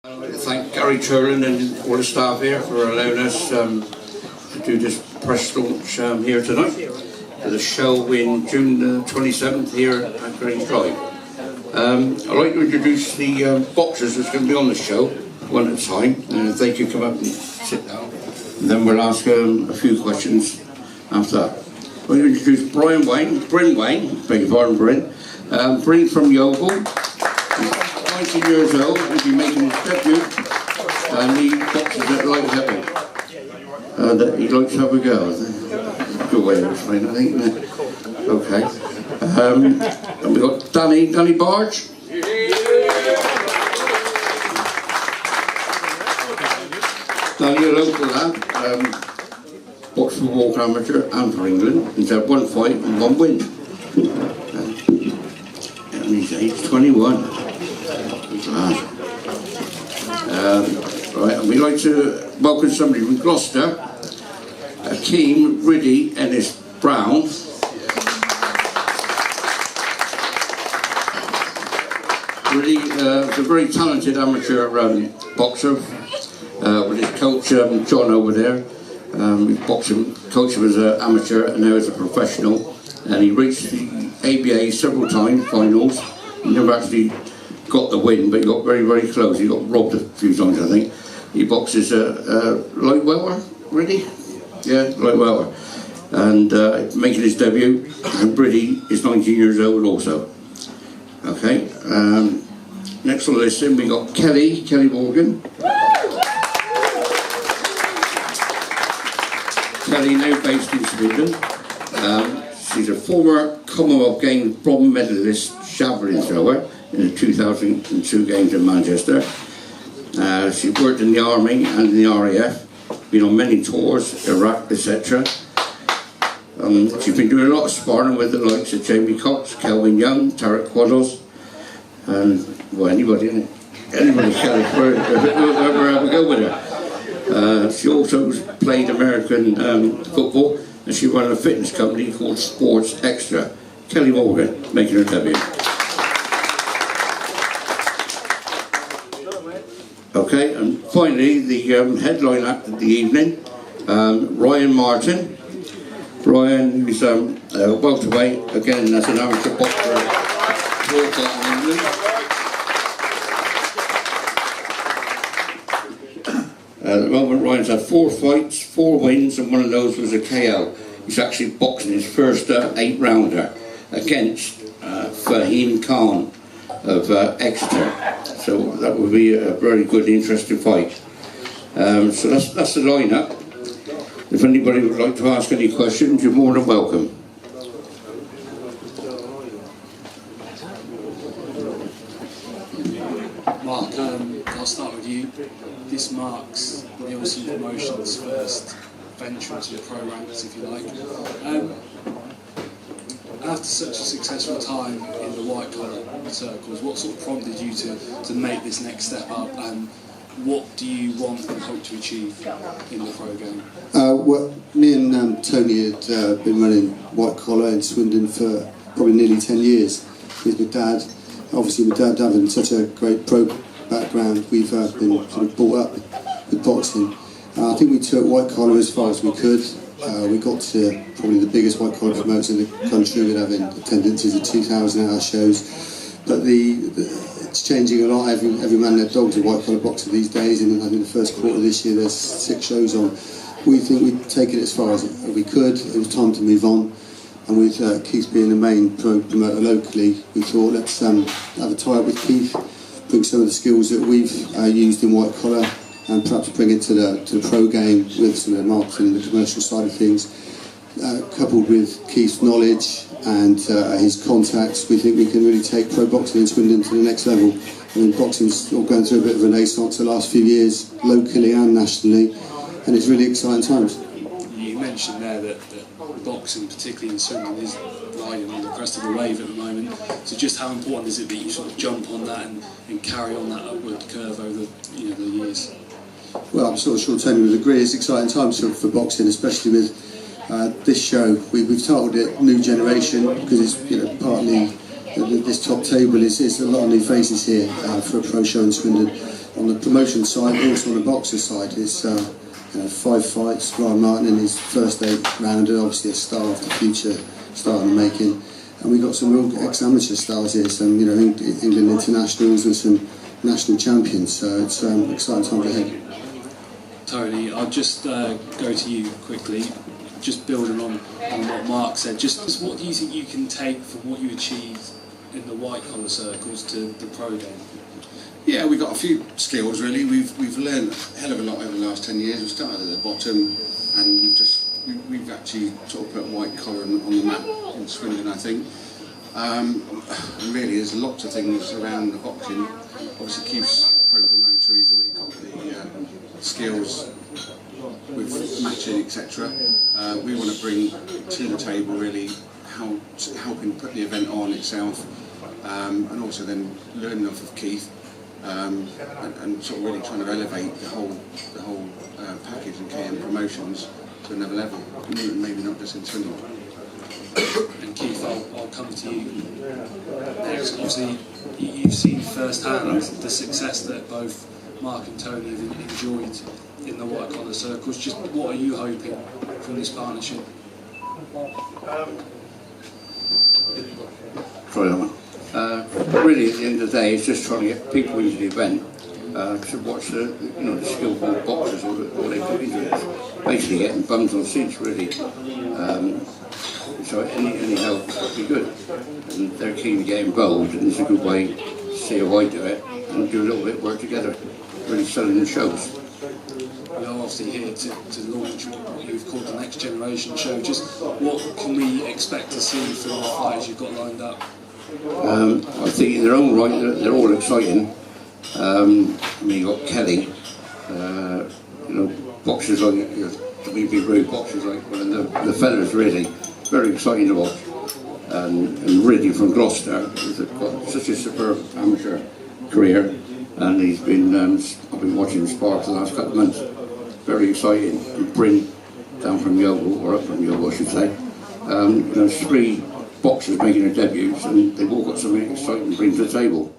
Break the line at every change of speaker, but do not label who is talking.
I'd like to thank Gary Turlin and all the staff here for allowing us to do this press launch here tonight for the show in June the 27th here at Grange Drive. I'd like to introduce the boxers that's going to be on the show one at a time, and if they could come up and sit down, and then we'll ask a few questions after that. I'd like to introduce Bryn Wayne, beg your pardon, Bryn. Bryn from Yeovil. 19 years old, he'll be making his debut, and he boxes at light heavy. And he'd like to have a go. Good way of explaining, I think, isn't it? Okay. And we've got Danny Barge. Danny, a local lad, boxed for Walker Amateur and for England. He's had one fight and one win. And he's age 21. Right, and we'd like to welcome somebody from Gloucester, Akeem Riddy Ennis Brown. Riddy is a very talented amateur boxer with his coach John over there. He's coached him as an amateur and now as a professional, and he reached the ABA several times, finals. He never actually got the win, but he got very, very close. He got robbed a few times, I think. He boxes light welter, Riddy? Yeah, light welter. And making his debut, and Riddy is 19 years old also. Okay, next on the list we got Kelly Morgan. Kelly, now based in Sweden. She's a former Commonwealth Games bronze medalist javelin thrower in the 2002 Games in Manchester. She worked in the Army and in the RAF, been on many tours, Iraq, etc. She's been doing a lot of sparring with the likes of Jamie Cox, Kelvin Young, Tarek Quaddles, and well, anybody can whoever go with her. She also played American football, and she ran a fitness company called Sports Extra. Kelly Morgan making her debut. Okay, and finally the headline act of the evening, Ryan Martin. Ryan is welterweight, again as an amateur boxer in England. At the moment Ryan's had 4 fights, 4 wins, and one of those was a KO. He's actually boxing his first 8-rounder against Fahim Khan of Exeter. So that would be a very good, interesting fight. So that's the lineup. If anybody would like to ask any questions, you're more than welcome.
Mark, I'll start with you. This marks Nielsen Promotions' first venture into the pro ranks, if you like. After such a successful time in the white collar circles, what sort of prompted you to make this next step up, and what do you want and hope to achieve in the pro game?
Well, me and Tony had been running white collar in Swindon for probably nearly 10 years with my dad. Obviously, my dad having such a great pro background, we've been sort of brought up with boxing. I think we took white collar as far as we could. We got to probably the biggest white collar promoters in the country. We're having attendances of 2,000 at our shows, but it's changing a lot. Every man and their dog's a white collar boxer these days, and I think the first quarter of this year there's 6 shows on. We think we'd taken it as far as we could. It was time to move on, and with Keith being the main pro promoter locally, we thought let's have a tie-up with Keith, bring some of the skills that we've used in white collar, and perhaps bring it to the pro game with some of the marketing and the commercial side of things. Coupled with Keith's knowledge and his contacts, we think we can really take pro boxing in Swindon to the next level. I mean, boxing's all going through a bit of a renaissance the last few years, locally and nationally, and it's really exciting times.
You mentioned there that boxing, particularly in Swindon, is riding on the crest of a wave at the moment. So just how important is it that you sort of jump on that and carry on that upward curve over the years?
Well, I'm sort of sure Tony would agree. It's exciting times for boxing, especially with this show. We've titled it New Generation because it's partly this top table is a lot of new faces here for a pro show in Swindon. on the promotion side, but also on the boxer side. It's 5 fights. Ryan Martin in his first 8 round, and obviously a star of the future, star in the making. And we got some real ex-amateur stars here, some England internationals and some national champions. So it's exciting times ahead.
Tony, I'll just go to you quickly, just building on what Mark said. Just what do you think you can take from what you achieved in the white collar circles to the pro game?
Yeah, we've got a few skills really. We've learned a hell of a lot over the last 10 years. We started at the bottom, and we've actually sort of put white collar on the map in Swindon, I think. And really, there's lots of things around the boxing. Obviously, Keith's pro promoter. He's already got the skills with matching, etc. We want to bring to the table really helping put the event on itself, and also then learning off of Keith. And sort of really trying to elevate the whole package and KM Promotions to another level, maybe not just in Swindon.
And Keith, I'll come to you next. Obviously, you've seen firsthand the success that both Mark and Tony have enjoyed in the white collar circles. Just what are you hoping from this partnership?
Sorry, that one. Really, at the end of the day, it's just trying to get people into the event to watch the skillful boxers or they put into it. Basically, getting bums on seats, really. So any help would be good. And they're keen to get involved, and it's a good way to see how I do it and do a little bit of work together, really selling the shows.
We are obviously here to launch what you've called the Next Generation show. Just what can we expect to see from the fighters you've got lined up?
I think in their own right, they're all exciting. You've got Kelly, boxers like WB Road boxers like one of the fellas really very exciting to watch. And Ridley from Gloucester has got such a superb amateur career, and he's been I've been watching him spar for the last couple of months. Very exciting. And Bryn down from Yeovil, or up from Yeovil I should say. 3 boxers making their debuts, and they've all got something exciting to bring to the table.